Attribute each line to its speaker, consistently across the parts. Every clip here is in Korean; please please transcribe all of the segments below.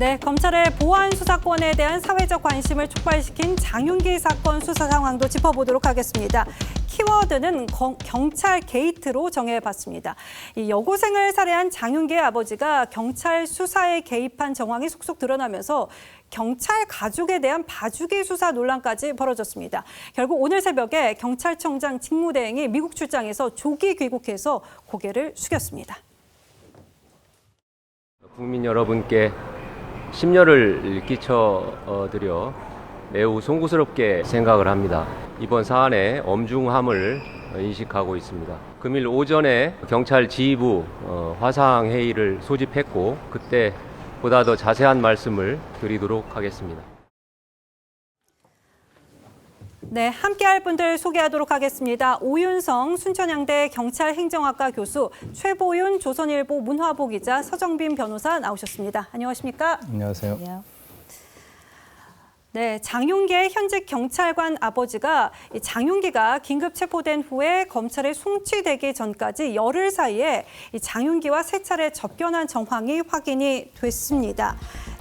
Speaker 1: 네, 검찰의 보안 수사권에 대한 사회적 관심을 촉발시킨 장윤기 사건 수사 상황도 짚어보도록 하겠습니다. 키워드는 경찰 게이트로 정해봤습니다. 이 여고생을 살해한 장윤기의 아버지가 경찰 수사에 개입한 정황이 속속 드러나면서 경찰 가족에 대한 봐주기 수사 논란까지 벌어졌습니다. 결국 오늘 새벽에 경찰청장 직무대행이 미국 출장에서 조기 귀국해서 고개를 숙였습니다.
Speaker 2: 국민 여러분께 심려를 끼쳐드려 매우 송구스럽게 생각을 합니다. 이번 사안의 엄중함을 인식하고 있습니다. 금일 오전에 경찰 지휘부 화상회의를 소집했고 그때 보다 더 자세한 말씀을 드리도록 하겠습니다.
Speaker 1: 네, 함께할 분들 소개하도록 하겠습니다. 오윤성 순천향대 경찰행정학과 교수, 최보윤 조선일보 문화보 기자, 서정빈 변호사 나오셨습니다. 안녕하십니까?
Speaker 3: 안녕하세요.
Speaker 1: 네, 장윤기의 현직 경찰관 아버지가 장윤기가 긴급 체포된 후에 검찰에 송치되기 전까지 열흘 사이에 장윤기와 세 차례 접견한 정황이 확인이 됐습니다.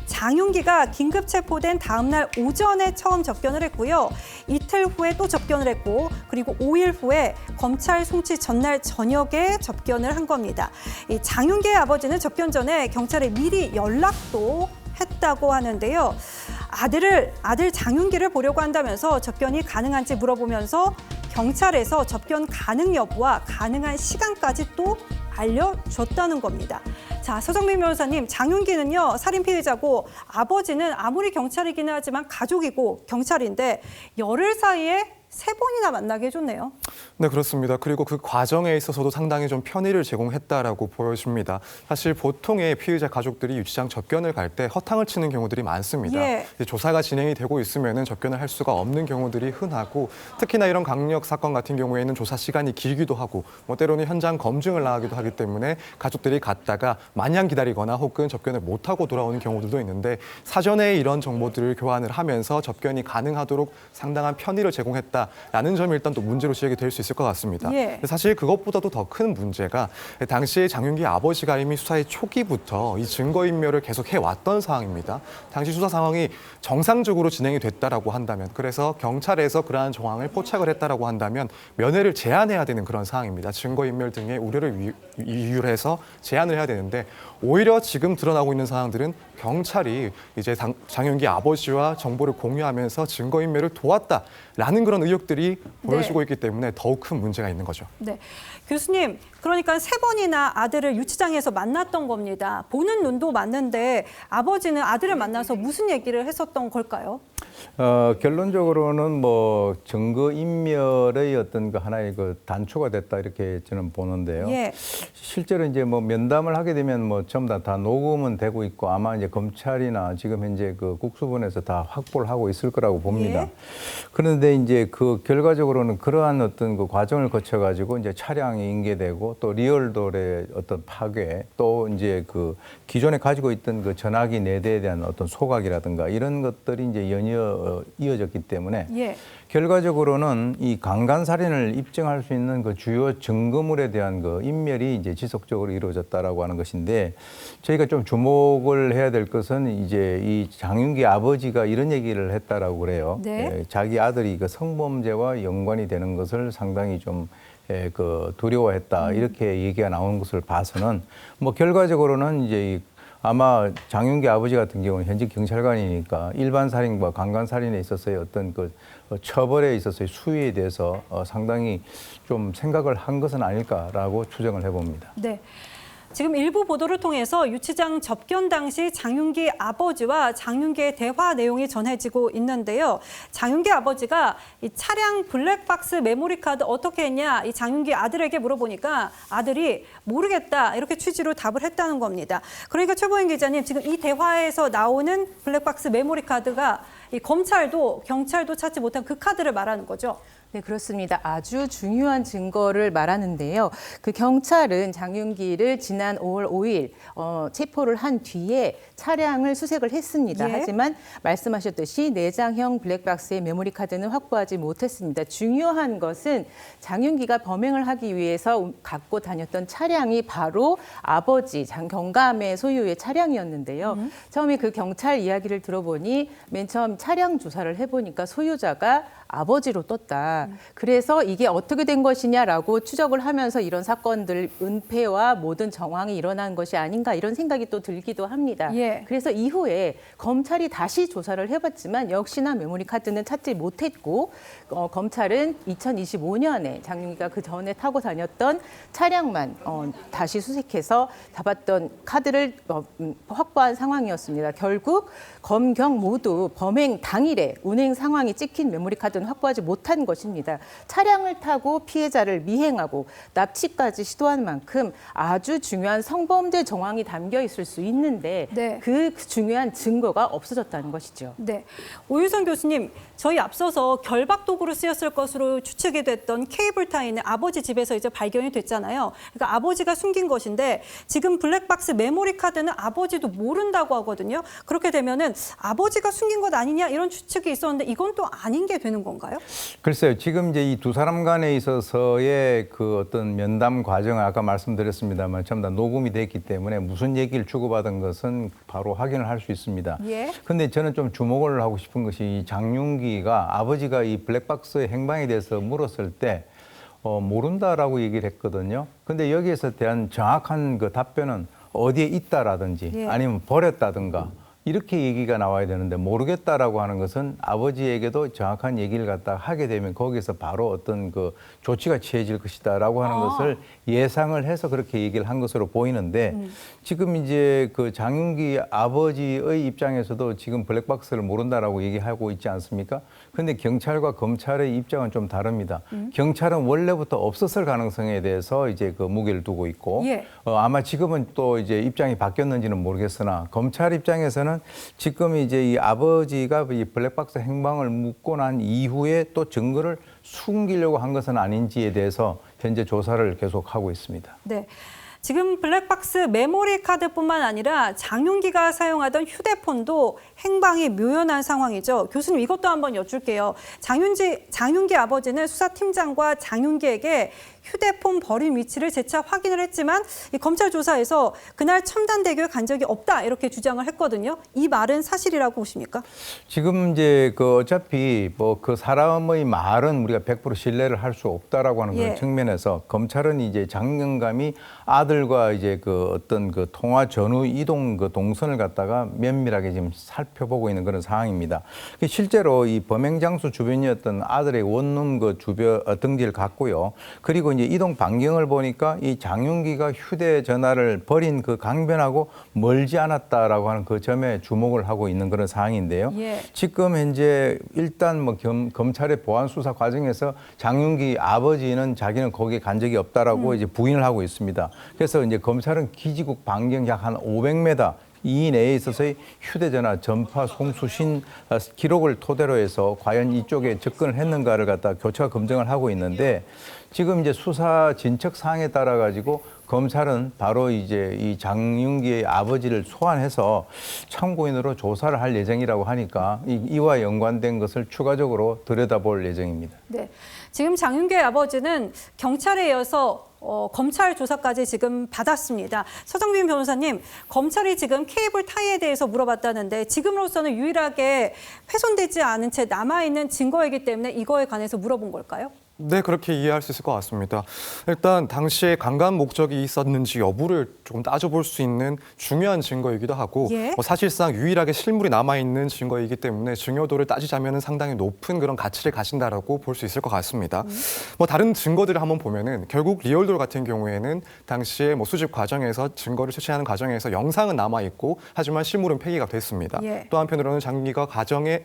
Speaker 1: 장윤기가 긴급 체포된 다음 날 오전에 처음 접견을 했고요. 이틀 후에 또 접견을 했고 그리고 5일 후에 검찰 송치 전날 저녁에 접견을 한 겁니다. 이 장윤기의 아버지는 접견 전에 경찰에 미리 연락도 했다고 하는데요. 아들 장윤기를 보려고 한다면서 접견이 가능한지 물어보면서 경찰에서 접견 가능 여부와 가능한 시간까지 또 알려줬다는 겁니다. 자, 서정빈 변호사님, 장윤기는요 살인 피해자고 아버지는 아무리 경찰이기는 하지만 가족이고 경찰인데 열흘 사이에 세 번이나 만나게 해줬네요.
Speaker 3: 네, 그렇습니다. 그리고 그 과정에 있어서도 상당히 좀 편의를 제공했다라고 보여집니다. 사실 보통의 피의자 가족들이 유치장 접견을 갈 때 허탕을 치는 경우들이 많습니다.
Speaker 1: 예.
Speaker 3: 조사가 진행이 되고 있으면 접견을 할 수가 없는 경우들이 흔하고 특히나 이런 강력 사건 같은 경우에는 조사 시간이 길기도 하고 때로는 현장 검증을 나가기도 하기 때문에 가족들이 갔다가 마냥 기다리거나 혹은 접견을 못하고 돌아오는 경우들도 있는데 사전에 이런 정보들을 교환을 하면서 접견이 가능하도록 상당한 편의를 제공했다라는 점이 일단 또 문제로 지적이 될 수 있을 것 같습니다.
Speaker 1: 예.
Speaker 3: 사실 그것보다도 더 큰 문제가 당시에 장윤기 아버지가 이미 수사의 초기부터 이 증거인멸을 계속 해왔던 상황입니다. 당시 수사 상황이 정상적으로 진행이 됐다라고 한다면 그래서 경찰에서 그러한 정황을 포착을 했다라고 한다면 면회를 제한해야 되는 그런 상황입니다. 증거인멸 등의 우려를 이유로 해서 제한을 해야 되는데 오히려 지금 드러나고 있는 상황들은 경찰이 이제 장윤기 아버지와 정보를 공유하면서 증거인멸을 도왔다라는 그런 의혹들이 보여지고 있기 때문에 더욱 큰 문제가 있는 거죠.
Speaker 1: 네, 교수님, 그러니까 세 번이나 아들을 유치장에서 만났던 겁니다. 보는 눈도 맞는데 아버지는 아들을 만나서 무슨 얘기를 했었던 걸까요?
Speaker 4: 결론적으로는 뭐 증거인멸의 어떤 그 하나의 그 단초가 됐다 이렇게 저는 보는데요.
Speaker 1: 예.
Speaker 4: 실제로 이제 뭐 면담을 하게 되면 뭐 전부 다 녹음은 되고 있고 아마 이제 검찰이나 지금 현재 그 국수본에서 다 확보를 하고 있을 거라고 봅니다.
Speaker 1: 예.
Speaker 4: 그런데 이제 그 결과적으로는 그러한 어떤 그 과정을 거쳐 가지고 이제 차량이 인계되고 또 리얼돌의 어떤 파괴 또 이제 그 기존에 가지고 있던 그 전화기 4대에 대한 어떤 소각이라든가 이런 것들이 이제 연이어 이어졌기 때문에
Speaker 1: 예.
Speaker 4: 결과적으로는 이 강간살인을 입증할 수 있는 그 주요 증거물에 대한 그 인멸이 이제 지속적으로 이루어졌다라고 하는 것인데 저희가 좀 주목을 해야 될 것은 이제 이 장윤기 아버지가 이런 얘기를 했다라고 그래요.
Speaker 1: 네.
Speaker 4: 자기 아들이 그 성범죄와 연관이 되는 것을 상당히 좀 그 두려워했다 이렇게 얘기가 나오는 것을 봐서는 뭐 결과적으로는 이제 아마 장윤기 아버지 같은 경우는 현직 경찰관이니까 일반 살인과 강간 살인에 있어서의 어떤 그 처벌에 있어서의 수위에 대해서 상당히 좀 생각을 한 것은 아닐까라고 추정을 해봅니다.
Speaker 1: 네. 지금 일부 보도를 통해서 유치장 접견 당시 장윤기 아버지와 장윤기의 대화 내용이 전해지고 있는데요. 장윤기 아버지가 이 차량 블랙박스 메모리 카드 어떻게 했냐 이 장윤기 아들에게 물어보니까 아들이 모르겠다 이렇게 취지로 답을 했다는 겁니다. 그러니까 최보인 기자님 지금 이 대화에서 나오는 블랙박스 메모리 카드가 이 검찰도 경찰도 찾지 못한 그 카드를 말하는 거죠.
Speaker 5: 네, 그렇습니다. 아주 중요한 증거를 말하는데요. 그 경찰은 장윤기를 지난 5월 5일 체포를 한 뒤에 차량을 수색을 했습니다.
Speaker 1: 예.
Speaker 5: 하지만 말씀하셨듯이 내장형 블랙박스의 메모리 카드는 확보하지 못했습니다. 중요한 것은 장윤기가 범행을 하기 위해서 갖고 다녔던 차량이 바로 아버지 장경감의 소유의 차량이었는데요. 처음에 그 경찰 이야기를 들어보니 맨 처음 차량 조사를 해보니까 소유자가 아버지로 떴다. 그래서 이게 어떻게 된 것이냐라고 추적을 하면서 이런 사건들 은폐와 모든 정황이 일어난 것이 아닌가 이런 생각이 또 들기도 합니다.
Speaker 1: 예.
Speaker 5: 그래서 이후에 검찰이 다시 조사를 해봤지만 역시나 메모리 카드는 찾지 못했고 검찰은 2025년에 장윤기가 그 전에 타고 다녔던 차량만 다시 수색해서 잡았던 카드를 확보한 상황이었습니다. 결국 검경 모두 범행 당일에 운행 상황이 찍힌 메모리 카드는 확보하지 못한 것입니다. 차량을 타고 피해자를 미행하고 납치까지 시도한 만큼 아주 중요한 성범죄 정황이 담겨 있을 수 있는데
Speaker 1: 네.
Speaker 5: 그 중요한 증거가 없어졌다는 것이죠.
Speaker 1: 네, 오유선 교수님, 저희 앞서서 결박 도구로 쓰였을 것으로 추측이 됐던 케이블 타이는 아버지 집에서 이제 발견이 됐잖아요. 그러니까 아버지가 숨긴 것인데 지금 블랙박스 메모리 카드는 아버지도 모른다고 하거든요. 그렇게 되면은 아버지가 숨긴 것 아니냐 이런 추측이 있었는데 이건 또 아닌 게 되는 건가요?
Speaker 4: 글쎄요. 지금 이제 이 두 사람 간에 있어서의 그 어떤 면담 과정을 아까 말씀드렸습니다만 전부 다 녹음이 됐기 때문에 무슨 얘기를 주고받은 것은 바로 확인을 할 수 있습니다.
Speaker 1: 예.
Speaker 4: 근데 저는 좀 주목을 하고 싶은 것이 이 장윤기가 아버지가 이 블랙박스의 행방에 대해서 물었을 때 모른다라고 얘기를 했거든요. 근데 여기에서 대한 정확한 그 답변은 어디에 있다라든지
Speaker 1: 예.
Speaker 4: 아니면 버렸다든가 이렇게 얘기가 나와야 되는데 모르겠다라고 하는 것은 아버지에게도 정확한 얘기를 갖다 하게 되면 거기서 바로 어떤 그 조치가 취해질 것이다라고 하는 것을 예상을 해서 그렇게 얘기를 한 것으로 보이는데 지금 이제 그 장윤기 아버지의 입장에서도 지금 블랙박스를 모른다라고 얘기하고 있지 않습니까? 근데 경찰과 검찰의 입장은 좀 다릅니다. 경찰은 원래부터 없었을 가능성에 대해서 이제 그 무게를 두고 있고
Speaker 1: 예.
Speaker 4: 아마 지금은 또 이제 입장이 바뀌었는지는 모르겠으나 검찰 입장에서는 지금 이제 이 아버지가 이 블랙박스 행방을 묻고 난 이후에 또 증거를 숨기려고 한 것은 아닌지에 대해서 현재 조사를 계속하고 있습니다.
Speaker 1: 네. 지금 블랙박스 메모리 카드뿐만 아니라 장윤기가 사용하던 휴대폰도 행방이 묘연한 상황이죠. 교수님 이것도 한번 여쭐게요. 장윤기 아버지는 수사팀장과 장윤기에게 휴대폰 버린 위치를 재차 확인을 했지만 이 검찰 조사에서 그날 첨단대교에 간 적이 없다 이렇게 주장을 했거든요. 이 말은 사실이라고 보십니까?
Speaker 4: 지금 이제 그 어차피 뭐 그 사람의 말은 우리가 100% 신뢰를 할 수 없다라고 하는
Speaker 1: 예.
Speaker 4: 그런 측면에서 검찰은 이제 장경감이 아들과 이제 그 어떤 그 통화 전후 이동 그 동선을 갖다가 면밀하게 지금 살펴보고 있는 그런 상황입니다. 실제로 이 범행 장소 주변이었던 아들의 원룸 그 주변 등지를 갔고요. 그리고 이제 이동 반경을 보니까 이 장윤기가 휴대전화를 버린 그 강변하고 멀지 않았다라고 하는 그 점에 주목을 하고 있는 그런 상황인데요.
Speaker 1: 예.
Speaker 4: 지금 현재 일단 뭐 검찰의 보안 수사 과정에서 장윤기 아버지는 자기는 거기에 간 적이 없다라고 이제 부인을 하고 있습니다. 그래서 이제 검찰은 기지국 반경 약 한 500m 이 내에 있어서의 휴대전화 전파 송수신 기록을 토대로 해서 과연 이쪽에 접근을 했는가를 갖다 교차 검증을 하고 있는데 지금 이제 수사 진척 사항에 따라 가지고 검찰은 바로 이제 이 장윤기의 아버지를 소환해서 참고인으로 조사를 할 예정이라고 하니까 이와 연관된 것을 추가적으로 들여다볼 예정입니다.
Speaker 1: 네. 지금 장윤기의 아버지는 경찰에 이어서 검찰 조사까지 지금 받았습니다. 서정빈 변호사님, 검찰이 지금 케이블 타이에 대해서 물어봤다는데 지금으로서는 유일하게 훼손되지 않은 채 남아있는 증거이기 때문에 이거에 관해서 물어본 걸까요?
Speaker 3: 네, 그렇게 이해할 수 있을 것 같습니다. 일단 당시에 강간 목적이 있었는지 여부를 조금 따져볼 수 있는 중요한 증거이기도 하고
Speaker 1: 예.
Speaker 3: 사실상 유일하게 실물이 남아있는 증거이기 때문에 중요도를 따지자면 상당히 높은 그런 가치를 가진다라고 볼 수 있을 것 같습니다. 뭐 다른 증거들을 한번 보면은 결국 리얼돌 같은 경우에는 당시에 뭐 수집 과정에서 증거를 채취하는 과정에서 영상은 남아있고 하지만 실물은 폐기가 됐습니다.
Speaker 1: 예.
Speaker 3: 또 한편으로는 장윤기가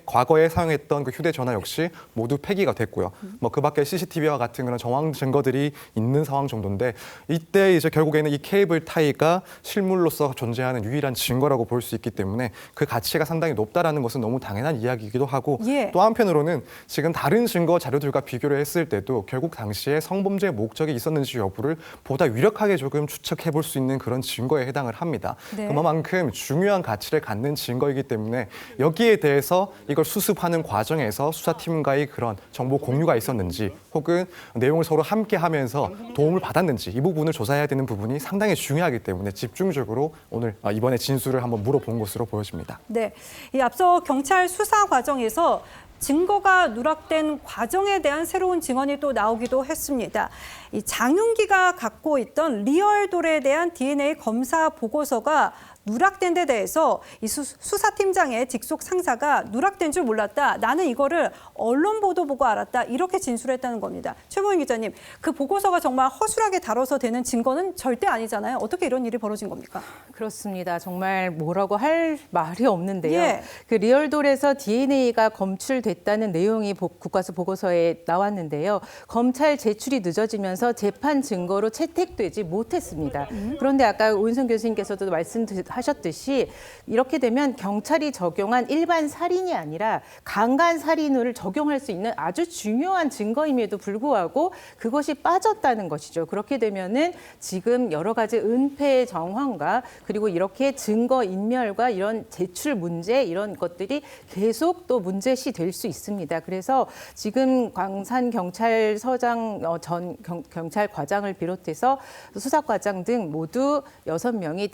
Speaker 3: 과거에 사용했던 그 휴대전화 역시 모두 폐기가 됐고요. 뭐 그 밖에 CCTV CCTV와 같은 그런 정황 증거들이 있는 상황 정도인데 이때 이제 결국에는 이 케이블 타이가 실물로서 존재하는 유일한 증거라고 볼 수 있기 때문에 그 가치가 상당히 높다라는 것은 너무 당연한 이야기이기도 하고
Speaker 1: 예.
Speaker 3: 또 한편으로는 지금 다른 증거 자료들과 비교를 했을 때도 결국 당시에 성범죄 목적이 있었는지 여부를 보다 유력하게 조금 추측해 볼 수 있는 그런 증거에 해당을 합니다.
Speaker 1: 네.
Speaker 3: 그만큼 중요한 가치를 갖는 증거이기 때문에 여기에 대해서 이걸 수습하는 과정에서 수사팀과의 그런 정보 공유가 있었는지 혹은 내용을 서로 함께 하면서 도움을 받았는지 이 부분을 조사해야 되는 부분이 상당히 중요하기 때문에 집중적으로 오늘 이번에 진술을 한번 물어본 것으로 보여집니다.
Speaker 1: 네, 이 앞서 경찰 수사 과정에서 증거가 누락된 과정에 대한 새로운 증언이 또 나오기도 했습니다. 이 장윤기가 갖고 있던 리얼돌에 대한 DNA 검사 보고서가 누락된 데 대해서 이 수사팀장의 직속 상사가 누락된 줄 몰랐다. 나는 이거를 언론 보도 보고 알았다. 이렇게 진술했다는 겁니다. 최모인 기자님, 그 보고서가 정말 허술하게 다뤄서 되는 증거는 절대 아니잖아요. 어떻게 이런 일이 벌어진 겁니까?
Speaker 5: 그렇습니다. 정말 뭐라고 할 말이 없는데요.
Speaker 1: 예.
Speaker 5: 그 리얼돌에서 DNA가 검출됐다는 내용이 국과수 보고서에 나왔는데요. 검찰 제출이 늦어지면서 재판 증거로 채택되지 못했습니다. 그런데 아까 오윤성 교수님께서도 말씀하셨듯이 이렇게 되면 경찰이 적용한 일반 살인이 아니라 강간 살인을 적용할 수 있는 아주 중요한 증거임에도 불구하고 그것이 빠졌다는 것이죠. 그렇게 되면은 지금 여러 가지 은폐 정황과 그리고 이렇게 증거 인멸과 이런 제출 문제 이런 것들이 계속 또 문제시 될 수 있습니다. 그래서 지금 광산 경찰서장 전 경찰과장을 비롯해서 수사과장 등 모두 6명이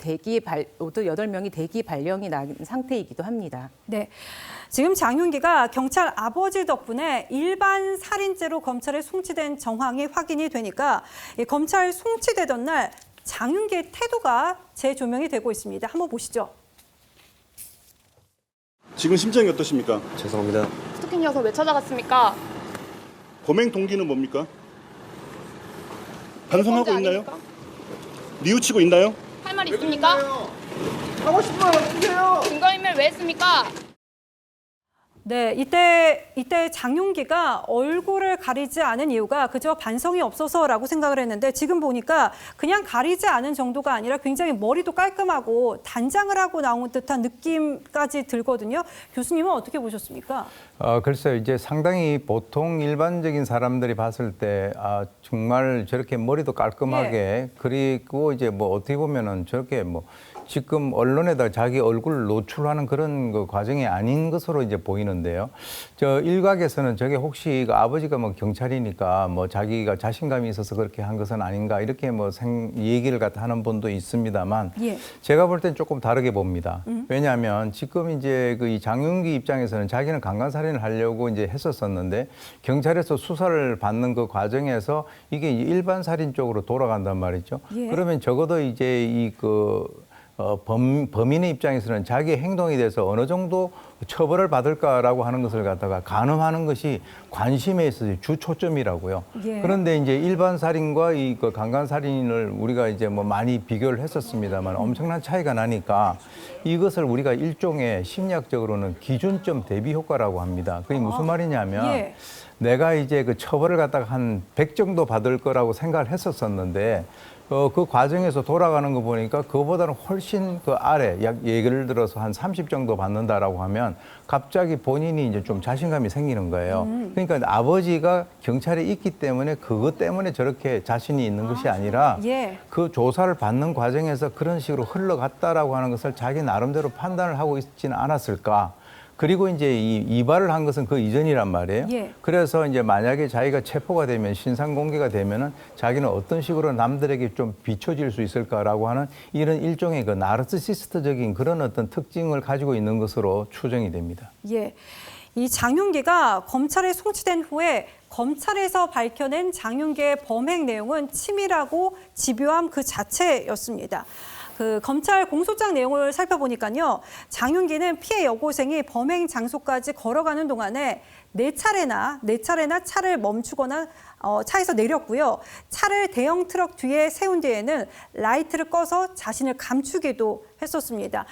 Speaker 5: 모두 8명이 대기 발령이 난 상태이기도 합니다.
Speaker 1: 네. 지금 장윤기가 경찰 아버지 덕분에 일반 살인죄로 검찰에 송치된 정황이 확인이 되니까 이 검찰 송치되던 날 장윤기의 태도가 재조명이 되고 있습니다. 한번 보시죠.
Speaker 6: 지금 심정이 어떠십니까?
Speaker 2: 죄송합니다.
Speaker 7: 스토킹 녀석 왜 찾아갔습니까?
Speaker 6: 범행 동기는 뭡니까? 반성하고
Speaker 7: 범죄
Speaker 6: 있나요?
Speaker 7: 아닙니까?
Speaker 6: 뉘우치고 있나요?
Speaker 7: 할 말 있습니까? 하고 싶어요. 주세요. 증거인멸 왜 했습니까?
Speaker 1: 네, 이때 장윤기가 얼굴을 가리지 않은 이유가 그저 반성이 없어서라고 생각을 했는데 지금 보니까 그냥 가리지 않은 정도가 아니라 굉장히 머리도 깔끔하고 단장을 하고 나온 듯한 느낌까지 들거든요. 교수님은 어떻게 보셨습니까?
Speaker 4: 글쎄요, 이제 상당히 보통 일반적인 사람들이 봤을 때 정말 저렇게 머리도 깔끔하게 그리고 이제 뭐 어떻게 보면은 저렇게 뭐 지금 언론에다 자기 얼굴을 노출하는 그런 그 과정이 아닌 것으로 이제 보이는데요. 저 일각에서는 저게 혹시 그 아버지가 뭐 경찰이니까 뭐 자기가 자신감이 있어서 그렇게 한 것은 아닌가 이렇게 뭐 얘기를 갖다 하는 분도 있습니다만
Speaker 1: 예.
Speaker 4: 제가 볼 땐 조금 다르게 봅니다. 왜냐하면 지금 이제 그 이 장윤기 입장에서는 자기는 강간살인을 하려고 이제 했었었는데 경찰에서 수사를 받는 그 과정에서 이게 일반 살인 쪽으로 돌아간단 말이죠.
Speaker 1: 예.
Speaker 4: 그러면 적어도 이제 범인의 입장에서는 자기의 행동에 대해서 어느 정도 처벌을 받을까라고 하는 것을 갖다가 가늠하는 것이 관심에 있어서 주 초점이라고요.
Speaker 1: 예.
Speaker 4: 그런데 이제 일반 살인과 이 강간 살인을 우리가 이제 뭐 많이 비교를 했었습니다만 엄청난 차이가 나니까 이것을 우리가 일종의 심리학적으로는 기준점 대비 효과라고 합니다. 그게 무슨 말이냐면
Speaker 1: 예.
Speaker 4: 내가 이제 그 처벌을 갖다가 한 100 정도 받을 거라고 생각을 했었었는데 그 과정에서 돌아가는 거 보니까 그거보다는 훨씬 그 아래, 예를 들어서 한 30 정도 받는다라고 하면 갑자기 본인이 이제 좀 자신감이 생기는 거예요. 그러니까 아버지가 경찰에 있기 때문에 그것 때문에 저렇게 자신이 있는 것이 아니라
Speaker 1: 예.
Speaker 4: 그 조사를 받는 과정에서 그런 식으로 흘러갔다라고 하는 것을 자기 나름대로 판단을 하고 있지는 않았을까. 그리고 이제 이발을 한 것은 그 이전이란 말이에요.
Speaker 1: 예.
Speaker 4: 그래서 이제 만약에 자기가 체포가 되면 신상 공개가 되면은 자기는 어떤 식으로 남들에게 좀 비춰질 수 있을까라고 하는 이런 일종의 그 나르시시스트적인 그런 어떤 특징을 가지고 있는 것으로 추정이 됩니다.
Speaker 1: 예. 이 장윤기가 검찰에 송치된 후에 검찰에서 밝혀낸 장윤기의 범행 내용은 치밀하고 집요함 그 자체였습니다. 그 검찰 공소장 내용을 살펴보니까요. 장윤기는 피해 여고생이 범행 장소까지 걸어가는 동안에 네 차례나 차를 멈추거나 차에서 내렸고요. 차를 대형 트럭 뒤에 세운 뒤에는 라이트를 꺼서 자신을 감추기도 했었습니다.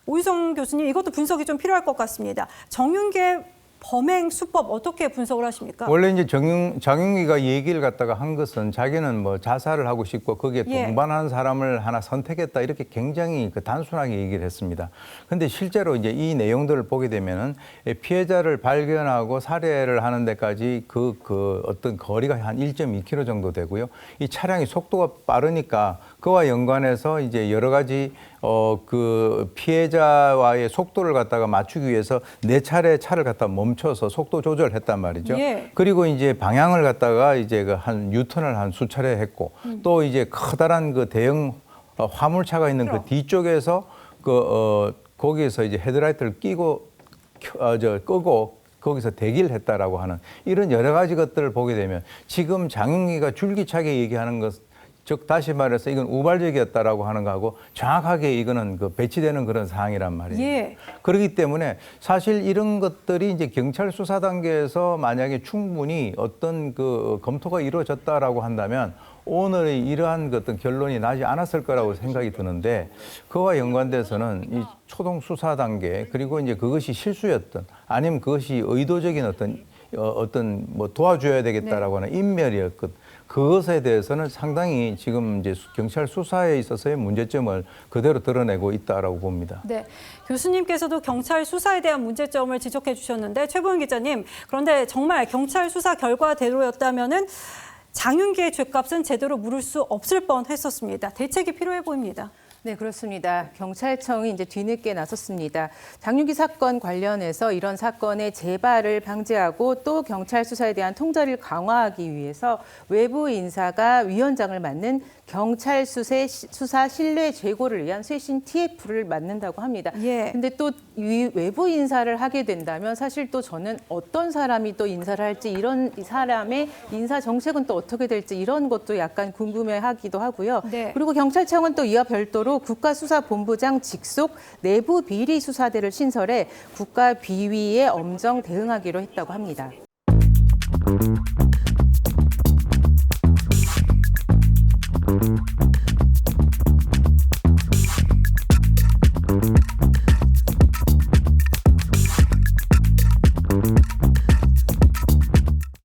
Speaker 1: 오유성 교수님, 이것도 분석이 좀 필요할 것 같습니다. 장윤기의 범행 수법 어떻게 분석을 하십니까?
Speaker 4: 원래 이제 장윤기가 얘기를 갖다가 한 것은 자기는 뭐 자살을 하고 싶고 거기에
Speaker 1: 예.
Speaker 4: 동반하는 사람을 하나 선택했다 이렇게 굉장히 그 단순하게 얘기를 했습니다. 근데 실제로 이제 이 내용들을 보게 되면은 피해자를 발견하고 살해를 하는 데까지 그 어떤 거리가 한 1.2km 정도 되고요. 이 차량이 속도가 빠르니까 그와 연관해서 이제 여러 가지 그 피해자와의 속도를 갖다가 맞추기 위해서 4차례 차를 갖다 멈춰서 속도 조절을 했단 말이죠.
Speaker 1: 예.
Speaker 4: 그리고 이제 방향을 갖다가 이제 그 한 유턴을 한 수차례 했고 또 이제 커다란 그 대형 화물차가 있는 그 뒤쪽에서 거기에서 이제 헤드라이트를 끄고 거기서 대기를 했다라고 하는 이런 여러 가지 것들을 보게 되면 지금 장윤기가 줄기차게 얘기하는 것, 즉 다시 말해서 이건 우발적이었다라고 하는 거하고 정확하게 이거는 그 배치되는 그런 사항이란 말이에요.
Speaker 1: 예.
Speaker 4: 그렇기 때문에 사실 이런 것들이 이제 경찰 수사 단계에서 만약에 충분히 어떤 그 검토가 이루어졌다라고 한다면 오늘의 이러한 어떤 결론이 나지 않았을 거라고 생각이 드는데 그와 연관돼서는 이 초동 수사 단계 그리고 이제 그것이 실수였던 아니면 그것이 의도적인 어떤 뭐 도와줘야 되겠다라고 하는 인멸이었거든. 그것에 대해서는 상당히 지금 이제 경찰 수사에 있어서의 문제점을 그대로 드러내고 있다라고 봅니다.
Speaker 1: 네, 교수님께서도 경찰 수사에 대한 문제점을 지적해 주셨는데 최보영 기자님, 그런데 정말 경찰 수사 결과대로였다면은 장윤기의 죗값은 제대로 물을 수 없을 뻔했었습니다. 대책이 필요해 보입니다.
Speaker 5: 네, 그렇습니다. 경찰청이 이제 뒤늦게 나섰습니다. 장윤기 사건 관련해서 이런 사건의 재발을 방지하고 또 경찰 수사에 대한 통제를 강화하기 위해서 외부 인사가 위원장을 맡는 경찰 수사 신뢰 제고를 위한 쇄신 TF를 맡는다고 합니다.
Speaker 1: 예.
Speaker 5: 근데 또 외부 인사를 하게 된다면 사실 또 저는 어떤 사람이 또 인사를 할지 이런 사람의 인사 정책은 또 어떻게 될지 이런 것도 약간 궁금해하기도 하고요.
Speaker 1: 네.
Speaker 5: 그리고 경찰청은 또 이와 별도로 국가수사본부장 직속 내부 비리 수사대를 신설해 국가 비위에 엄정 대응하기로 했다고 합니다.